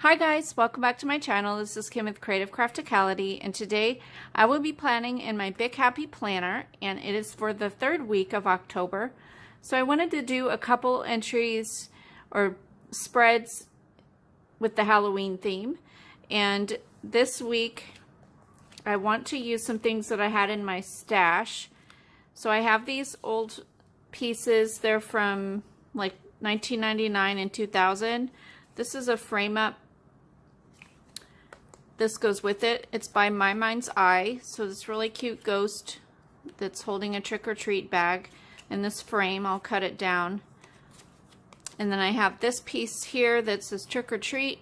Hi guys, welcome back to my channel. This is Kim with Creative Crafticality, and today I will be planning in my Big Happy Planner, and it is for the third week of October. So I wanted to do a couple entries or spreads with the Halloween theme, and this week I want to use some things that I had in my stash. So I have these old pieces. They're from like 1999 and 2000. This is a frame up. This goes with it. It's by My Mind's Eye. So this really cute ghost that's holding a trick-or-treat bag in this frame. I'll cut it down. And then I have this piece here that says trick-or-treat.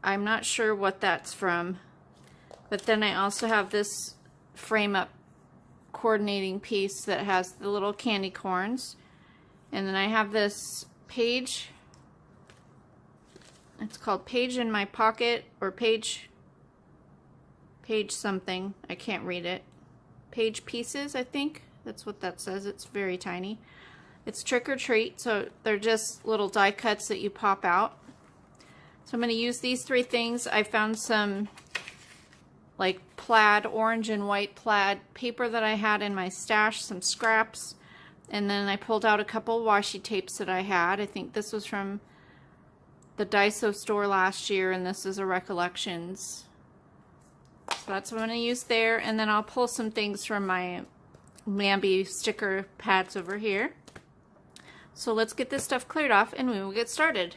I'm not sure what that's from. But then I also have this frame up coordinating piece that has the little candy corns. And then I have this page. It's called Page in My Pocket, or page something. I can't read it. Page Pieces, I think. That's what that says. It's very tiny. It's Trick or Treat, so they're just little die cuts that you pop out. So I'm going to use these three things. I found some like plaid, orange and white plaid paper that I had in my stash, some scraps, and then I pulled out a couple washi tapes that I had. I think this was from the Daiso store last year, and this is a Recollections. So that's what I'm going to use there, and then I'll pull some things from my Mambi sticker pads over here. So let's get this stuff cleared off and we will get started.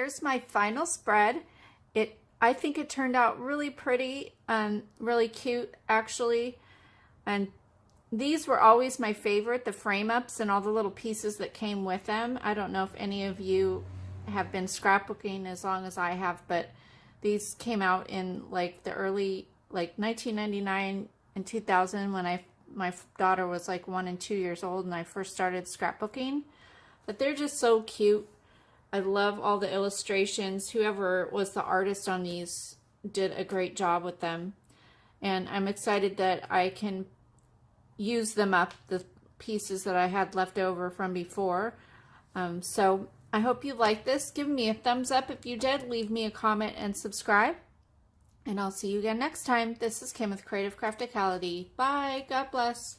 here's my final spread. I think it turned out really pretty and really cute, actually. And these were always my favorite, the frame ups and all the little pieces that came with them. I don't know if any of you have been scrapbooking as long as I have, but these came out in like the early, like 1999 and 2000 when my daughter was like 1 and 2 years old and I first started scrapbooking. But they're just so cute. I love all the illustrations. Whoever was the artist on these did a great job with them. And I'm excited that I can use them up, the pieces that I had left over from before. So I hope you like this. Give me a thumbs up if you did. Leave me a comment and subscribe. And I'll see you again next time. This is Kim with Creative Crafticality. Bye. God bless.